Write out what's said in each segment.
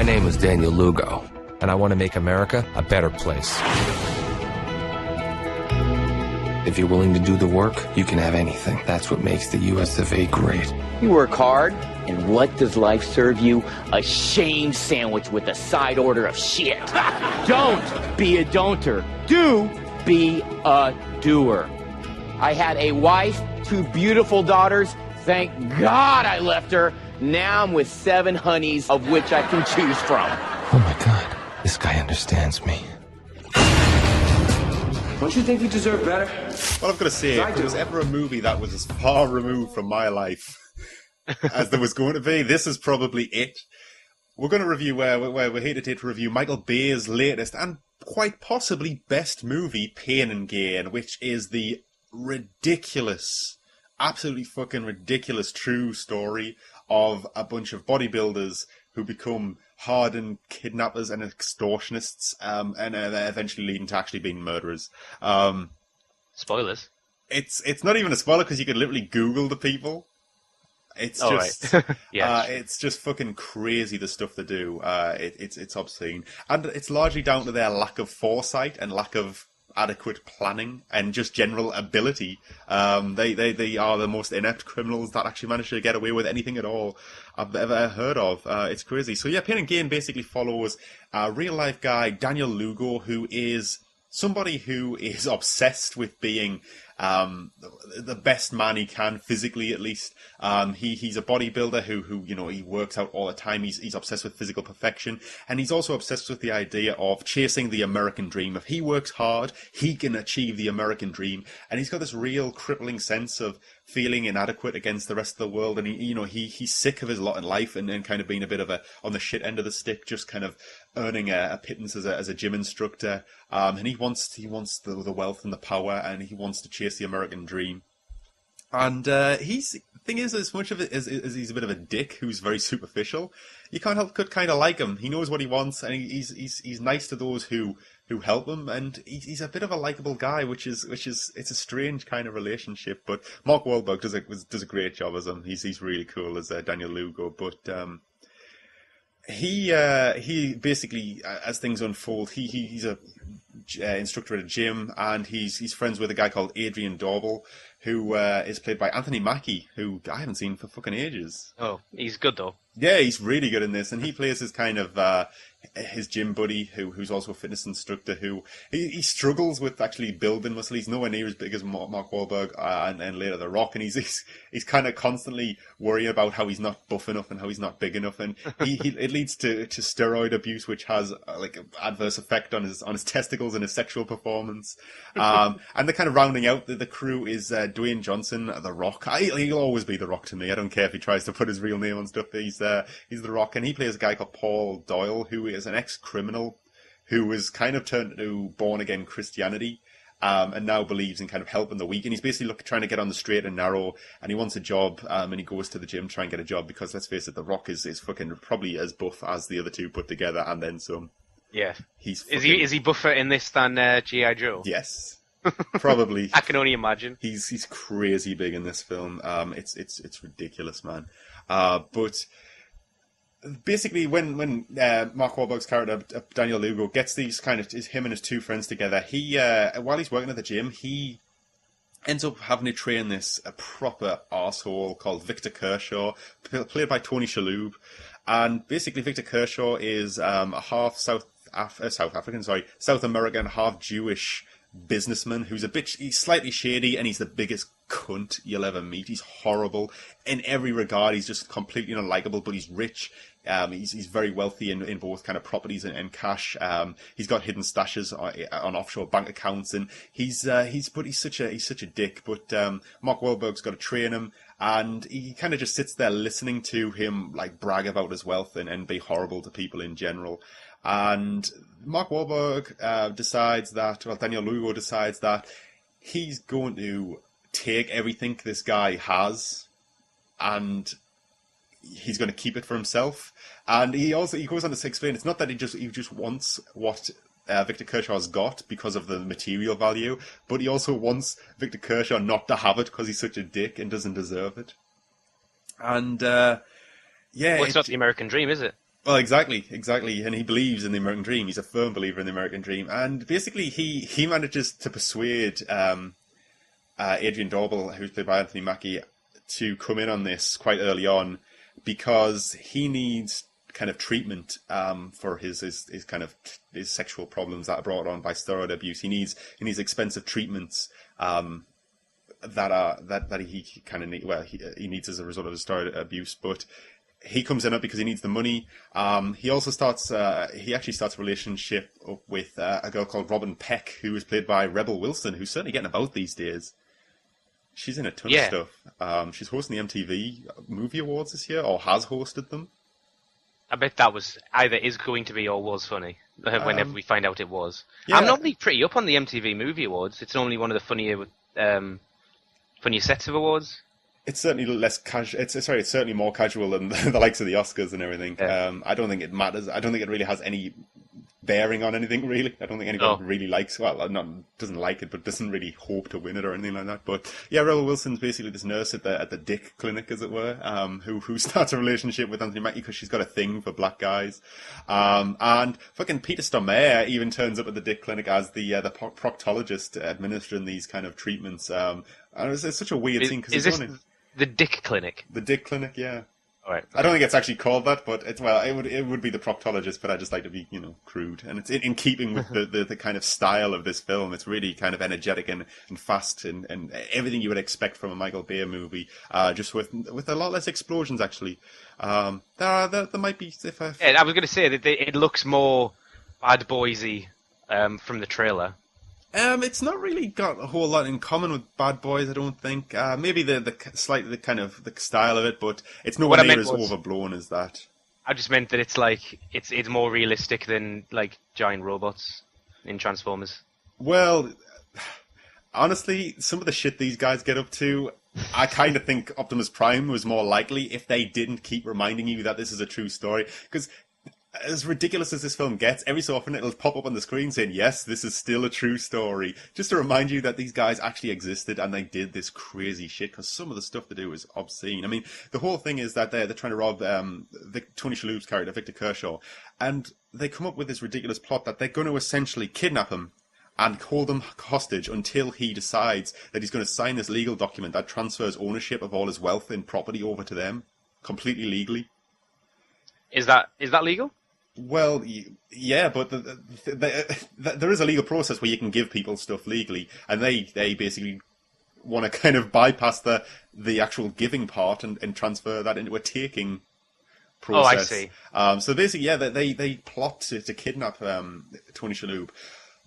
My name is Daniel Lugo, and I want to make America a better place. If you're willing to do the work, you can have anything. That's what makes the US of A great. You work hard, and what does life serve you? A shame sandwich with a side order of shit. Don't be a don'ter. Do be a doer. I had a wife, 2 beautiful daughters. Thank God I left her. Now I'm with 7 honeys, of which I can choose from. Oh my God, this guy understands me. Don't you think you deserve better? Well, I've got to say, if there was ever a movie that was as far removed from my life as there was going to be, this is probably it. We're going to review, we're here today to review Michael Bay's latest and quite possibly best movie, Pain and Gain, which is the ridiculous, absolutely fucking ridiculous true story of a bunch of bodybuilders who become hardened kidnappers and extortionists, and eventually leading to actually being murderers. Spoilers. It's not even a spoiler because you can literally Google the people. It's just, right. Yeah, it's just fucking crazy the stuff they do. It's obscene, and it's largely down to their lack of foresight and lack of adequate planning and just general ability. They are the most inept criminals that actually manage to get away with anything at all I've ever heard of. It's crazy. So yeah, Pain and Gain basically follows a real life guy, Daniel Lugo, who is somebody who is obsessed with being the best man he can, physically at least. He's a bodybuilder who you know, he works out all the time. He's obsessed with physical perfection, and he's also obsessed with the idea of chasing the American dream. If he works hard, he can achieve the American dream, and he's got this real crippling sense of feeling inadequate against the rest of the world, and he's sick of his lot in life and kind of being a bit of a on the shit end of the stick, just kind of earning a pittance as a gym instructor, and he wants the wealth and the power, and he wants to chase the American dream. And the thing is, as much of it as he's a bit of a dick who's very superficial, you can't help but kind of like him. He knows what he wants, and he's nice to those who help him, and he's a bit of a likable guy, which is it's a strange kind of relationship. But Mark Wahlberg does a great job as him. He's really cool as Daniel Lugo, but he basically, as things unfold, he's a instructor at a gym, and he's friends with a guy called Adrian Dorbel, who is played by Anthony Mackie, who I haven't seen for fucking ages. Oh, he's good though. Yeah, he's really good in this, and he plays his kind of his gym buddy, who's also a fitness instructor, who he struggles with actually building muscle. He's nowhere near as big as Mark Wahlberg and later The Rock, and he's kind of constantly worrying about how he's not buff enough and how he's not big enough, and it leads to steroid abuse, which has like an adverse effect on his testicles and his sexual performance. And the kind of rounding out the crew is Dwayne Johnson, The Rock. He'll always be The Rock to me. I don't care if he tries to put his real name on stuff. He's The Rock, and he plays a guy called Paul Doyle, who is an ex-criminal who was kind of turned to born-again Christianity, and now believes in kind of helping the weak. And he's basically trying to get on the straight and narrow, and he wants a job, and he goes to the gym to try and get a job, because let's face it, The Rock is fucking probably as buff as the other two put together, and then some. Yeah. Is he buffer in this than G.I. Joe? Yes. Probably. I can only imagine. He's crazy big in this film. It's ridiculous, man. But basically, when Mark Wahlberg's character Daniel Lugo gets these him and his 2 friends together, he while he's working at the gym, he ends up having to train this a proper arsehole called Victor Kershaw, played by Tony Shalhoub. And basically, Victor Kershaw is a half South American, half Jewish businessman who's he's slightly shady, and he's the biggest cunt you'll ever meet. He's horrible in every regard. He's just completely unlikable, but he's rich. He's very wealthy in both kind of properties and cash. He's got hidden stashes on offshore bank accounts, and he's such a dick. But Mark Wahlberg's got to train him, and he kind of just sits there listening to him like brag about his wealth and be horrible to people in general. And Mark Wahlberg Daniel Lugo decides that he's going to take everything this guy has, and he's going to keep it for himself. And he goes on to explain it's not that he just wants what Victor Kershaw's got because of the material value, but he also wants Victor Kershaw not to have it because he's such a dick and doesn't deserve it. And well, it's not the American dream, is it? Well, exactly, and he believes in the American dream. He's a firm believer in the American dream, and basically he manages to persuade Adrian Dorbel, who's played by Anthony Mackie, to come in on this quite early on because he needs kind of treatment for his kind of his sexual problems that are brought on by steroid abuse. He needs expensive treatments that he kind of he needs as a result of his steroid abuse, but he comes in it because he needs the money. He also starts a relationship with a girl called Robin Peck, who is played by Rebel Wilson, who's certainly getting about these days. She's in a ton of stuff. She's hosting the MTV Movie Awards this year, or has hosted them. I bet that was either is going to be or was funny. Whenever we find out it was. Yeah. I'm normally pretty up on the MTV Movie Awards. It's normally one of the funnier sets of awards. It's certainly less casual. It's certainly more casual than the likes of the Oscars and everything. Yeah. I don't think it matters. I don't think it really has any bearing on anything, really. I don't think anyone really likes, doesn't like it, but doesn't really hope to win it or anything like that. But yeah, Rebel Wilson's basically this nurse at the Dick clinic, as it were, who starts a relationship with Anthony Mackie because she's got a thing for black guys. And fucking Peter Stormare even turns up at the Dick clinic as the proctologist administering these kind of treatments. And it's such a weird thing because is this the Dick clinic? The Dick clinic, yeah. All right. I don't think it's actually called that, but it would be the proctologist, but I just like to be, crude. And it's in keeping with the kind of style of this film. It's really kind of energetic and fast and everything you would expect from a Michael Bay movie, just with a lot less explosions, actually. There might be... I was going to say that it looks more Bad Boys-y from the trailer. It's not really got a whole lot in common with Bad Boys, I don't think. Maybe the style of it, but it's nowhere near as overblown as that. I just meant that it's like it's more realistic than like giant robots in Transformers. Well, honestly, some of the shit these guys get up to, I kind of think Optimus Prime was more likely if they didn't keep reminding you that this is a true story. Because as ridiculous as this film gets, every so often it'll pop up on the screen saying, yes, this is still a true story. Just to remind you that these guys actually existed and they did this crazy shit, because some of the stuff they do is obscene. I mean, the whole thing is that they're trying to rob Tony Shalhoub's character, Victor Kershaw, and they come up with this ridiculous plot that they're going to essentially kidnap him and hold him hostage until he decides that he's going to sign this legal document that transfers ownership of all his wealth and property over to them, completely legally. Is that legal? Well, yeah, but there is a legal process where you can give people stuff legally, and they basically want to kind of bypass the actual giving part and transfer that into a taking process. Oh, I see. So basically, yeah, they plot to kidnap Tony Shalhoub.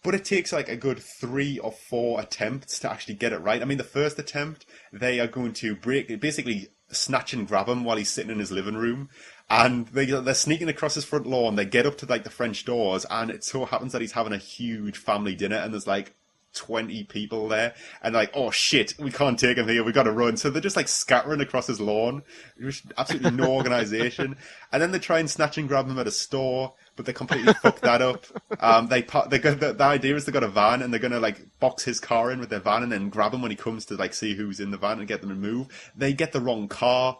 But it takes like a good 3 or 4 attempts to actually get it right. I mean, the first attempt, they are going to basically snatch and grab him while he's sitting in his living room. And they're sneaking across his front lawn. They get up to like the French doors, and it so happens that he's having a huge family dinner, and there's like 20 people there, and like, oh shit, we can't take him here, we got to run. So they're just like scattering across his lawn. There's absolutely no organisation. And then they try and snatch and grab him at a store, but they completely fuck that up. The idea is they got a van, and they're gonna like box his car in with their van, and then grab him when he comes to like see who's in the van and get them to move. They get the wrong car.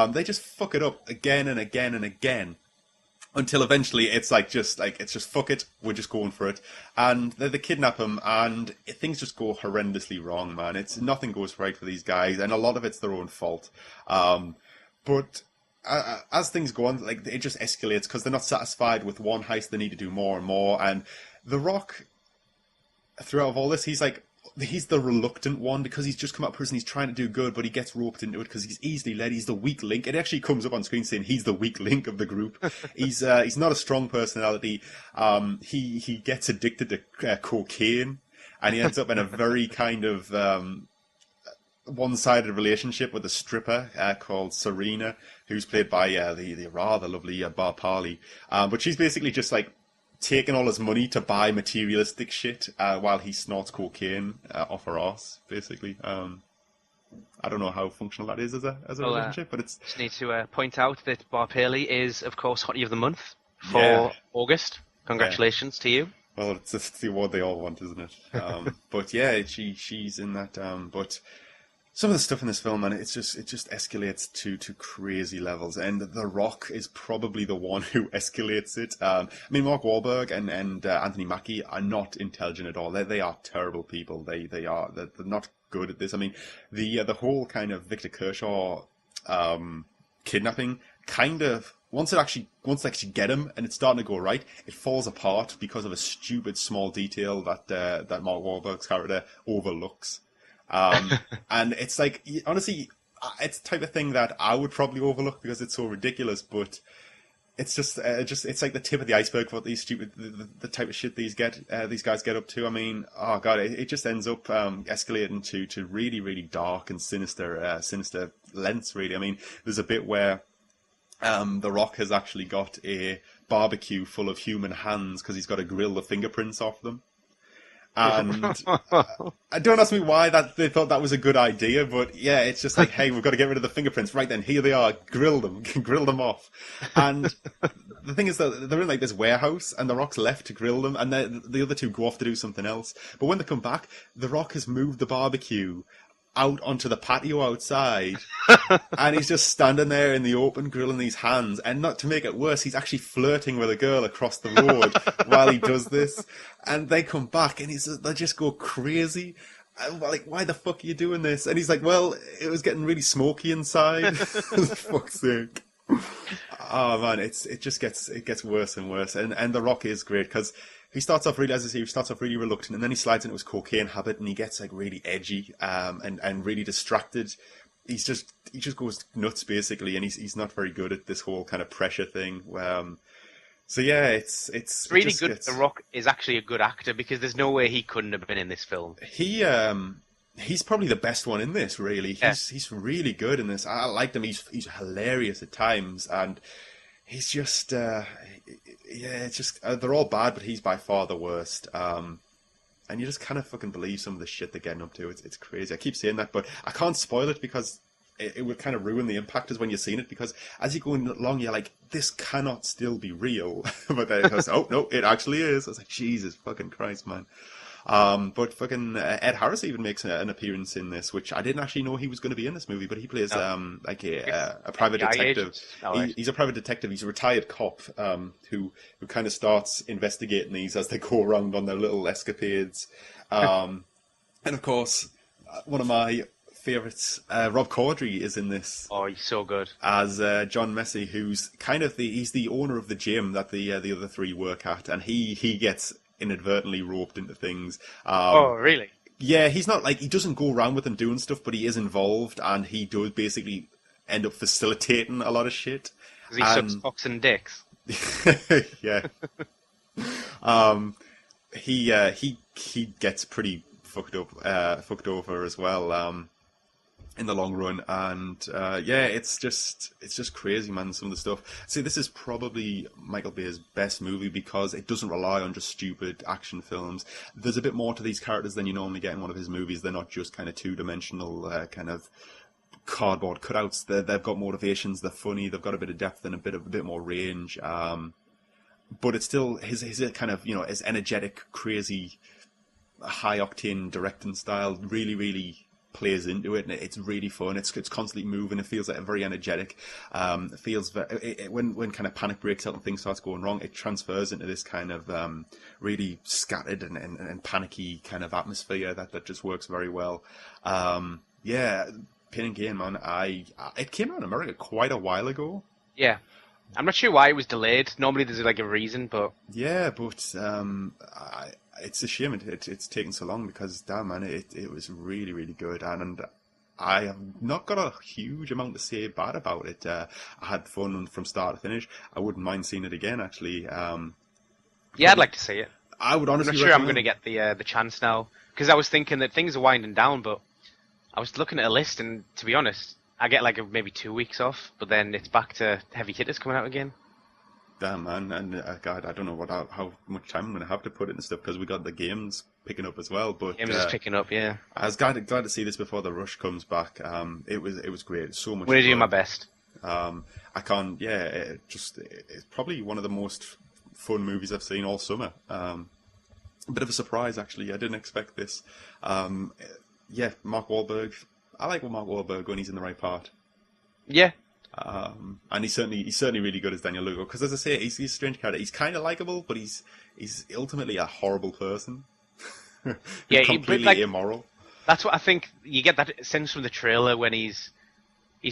They just fuck it up again and again and again, until eventually it's just fuck it, we're just going for it. And they kidnap him, and things just go horrendously wrong, man. Nothing goes right for these guys, and a lot of it's their own fault. But as things go on, like, it just escalates because they're not satisfied with one heist. They need to do more and more. And The Rock, throughout all this, he's the reluctant one, because he's just come out of prison, he's trying to do good, but he gets roped into it because he's easily led, he's the weak link. It actually comes up on screen saying he's the weak link of the group. He's not a strong personality. He gets addicted to cocaine, and he ends up in a very kind of one-sided relationship with a stripper called Serena, who's played by the rather lovely Bar Parley. But she's basically just like taking all his money to buy materialistic shit while he snorts cocaine off her arse, basically. I don't know how functional that is as a relationship, but it's... Just need to point out that Bar Paley is, of course, Hottie of the Month for August. Congratulations to you. Well, it's the award they all want, isn't it? But yeah, she's in that. But Some of the stuff in this film, man, it just escalates to crazy levels, and The Rock is probably the one who escalates it. I mean, Mark Wahlberg and Anthony Mackie are not intelligent at all. They are terrible people. They're not good at this. I mean, the whole kind of Victor Kershaw kidnapping kind of once they actually get him and it's starting to go right, it falls apart because of a stupid small detail that Mark Wahlberg's character overlooks. And it's like, honestly, it's the type of thing that I would probably overlook because it's so ridiculous, but it's just it's like the tip of the iceberg for what these the type of shit these guys get up to. I mean, oh god, it just ends up escalating to really, really dark and sinister lengths, really. I mean, there's a bit where The Rock has actually got a barbecue full of human hands because he's got to grill the fingerprints off them. And don't ask me why they thought that was a good idea, but yeah, it's just like, hey, we've got to get rid of the fingerprints. Right then, here they are. Grill them off. And the thing is that they're in like this warehouse, and The Rock's left to grill them, and the other two go off to do something else. But when they come back, The Rock has moved the barbecue out onto the patio outside, and he's just standing there in the open grilling these hands. And not to make it worse, he's actually flirting with a girl across the road while he does this. And they come back and they just go crazy. Like, why the fuck are you doing this? And he's like, well, it was getting really smoky inside. For fuck's sake. Oh man, it gets worse and worse. And The Rock is great because he starts off really, as I say, he starts off really reluctant, and then he slides into his cocaine habit, and he gets like really edgy, and really distracted. He just goes nuts basically, and he's not very good at this whole kind of pressure thing. So yeah, it's really good. The Rock is actually a good actor because there's no way he couldn't have been in this film. He's probably the best one in this. Really, he's really good in this. I liked him. He's hilarious at times, and he's just it's just they're all bad, but he's by far the worst. And you just kind of fucking believe some of the shit they're getting up to. It's crazy. I keep saying that, but I can't spoil it because it would kind of ruin the impact as when you're seeing it, because as you're going along, you're like, this cannot still be real. But then it goes, oh, no, it actually is. I was like, Jesus fucking Christ, man. But fucking Ed Harris even makes an appearance in this, which I didn't actually know he was going to be in this movie, but he plays like a private detective. He's a private detective. He's a retired cop who kind of starts investigating these as they go around on their little escapades. And of course, one of my favourites, Rob Corddry is in this. Oh, he's so good. As John Messi, who's kind of he's the owner of the gym that the other three work at, and he gets inadvertently roped into things. Oh, really? Yeah, he's not like, he doesn't go around with them doing stuff, but he is involved, and he does basically end up facilitating a lot of shit. He sucks cocks and dicks. Yeah. He gets pretty fucked over as well. In the long run, and it's just crazy, man. Some of the stuff. See, this is probably Michael Bay's best movie because it doesn't rely on just stupid action films. There's a bit more to these characters than you normally get in one of his movies. They're not just kind of two-dimensional kind of cardboard cutouts. They've got motivations. They're funny. They've got a bit of depth and a bit more range. But it's still his kind of, his energetic, crazy, high octane directing style. Really, really plays into it, and it's really fun. It's constantly moving. It feels like very energetic. It feels when kind of panic breaks out and things starts going wrong, it transfers into this kind of really scattered and panicky kind of atmosphere that just works very well. Pain and Gain, man. It came out in America quite a while ago. Yeah. I'm not sure why it was delayed. Normally there's like a reason, but yeah, but it's a shame it's taken so long because, damn man, it was really, really good, and I have not got a huge amount to say bad about it. I had fun from start to finish. I wouldn't mind seeing it again, actually. I'd like to see it. I would honestly. I'm not sure I'm going to get the chance now, because I was thinking that things are winding down, but I was looking at a list, and to be honest, I get like maybe 2 weeks off, but then it's back to heavy hitters coming out again. Damn, man, and God, I don't know how much time I'm going to have to put into stuff because we got the games picking up as well. But games is picking up, yeah. I was glad to see this before the rush comes back. It was great. So much. I'm going to do my best. I can't. Yeah, it's probably one of the most fun movies I've seen all summer. A bit of a surprise, actually. I didn't expect this. Mark Wahlberg. I like Mark Wahlberg when he's in the right part. Yeah. And he's certainly really good as Daniel Lugo, because as I say, he's a strange character. He's kind of likable, but he's ultimately a horrible person. Yeah, completely immoral. That's what I think. You get that sense from the trailer when he's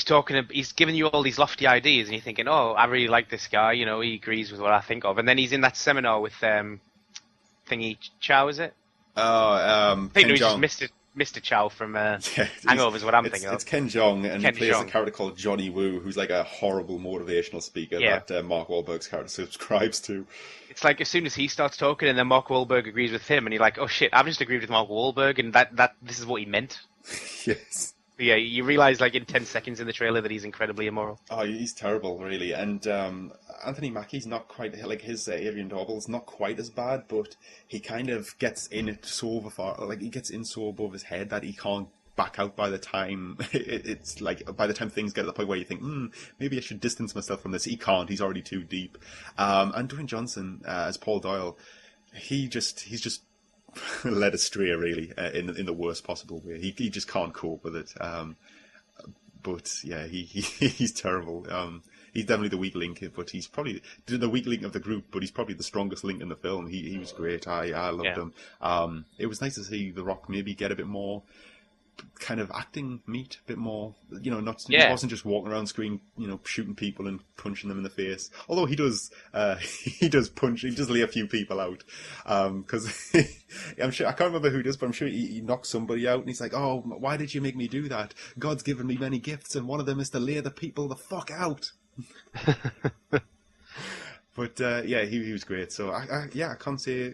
talking. He's giving you all these lofty ideas, and you're thinking, "Oh, I really like this guy. You know, he agrees with what I think of." And then he's in that seminar with Thingy Chow, is it? Oh, Ken Jeong. Just Mr. Chow from Hangover is what I'm thinking of. It's Ken Jeong, and Ken he plays a Jeong. character called Johnny Woo, who's like a horrible motivational speaker that Mark Wahlberg's character subscribes to. It's like as soon as he starts talking, and then Mark Wahlberg agrees with him, and you're like, "Oh shit, I've just agreed with Mark Wahlberg, and that this is what he meant." Yes. But yeah, you realise like in 10 seconds in the trailer that he's incredibly immoral. Oh, he's terrible, really. And Anthony Mackie's not quite like his Adrian Daubel's not quite as bad, but he kind of gets in it so far, like he gets in so above his head that he can't back out by the time it's like by the time things get to the point where you think, maybe I should distance myself from this. He can't. He's already too deep. And Dwayne Johnson as Paul Doyle, he's just led astray, really, in the worst possible way. He just can't cope with it. But yeah, he's terrible. He's definitely the weak link, but he's probably the weak link of the group. But he's probably the strongest link in the film. He was great. I loved him. It was nice to see The Rock maybe get a bit more kind of acting meat, a bit more, he wasn't just walking around screen, shooting people and punching them in the face. Although he does lay a few people out. Because I'm sure, I can't remember who it is, but I'm sure he knocks somebody out and he's like, "Oh, why did you make me do that? God's given me many gifts and one of them is to lay the people the fuck out." But yeah, he was great. So I can't say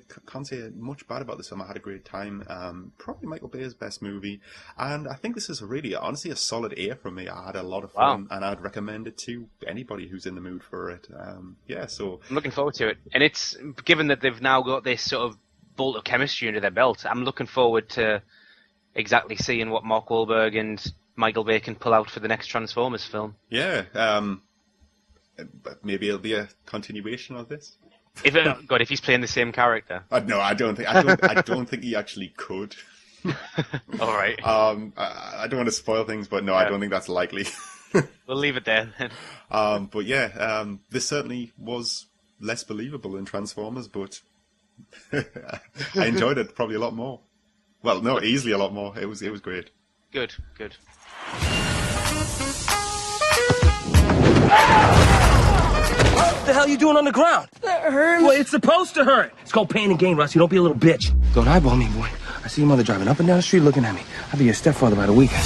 much bad about this film. I had a great time. Probably Michael Bay's best movie, and I think this is honestly a solid A from me. I had a lot of fun, and I'd recommend it to anybody who's in the mood for it. So I'm looking forward to it, and it's given that they've now got this sort of bolt of chemistry under their belt. I'm looking forward to exactly seeing what Mark Wahlberg and Michael Bay can pull out for the next Transformers film. Yeah. But maybe it'll be a continuation of this. If he's playing the same character. No, I don't think he actually could. All right. I don't want to spoil things, but no, I don't think that's likely. We'll leave it there then. But yeah, this certainly was less believable than Transformers, but I enjoyed it probably a lot more. Well, no, easily a lot more. It was great. Good. What the hell are you doing on the ground? That hurts. Well, it's supposed to hurt. It's called pain and gain, Rusty. Don't be a little bitch. Don't eyeball me, boy. I see your mother driving up and down the street looking at me. I'll be your stepfather by the weekend.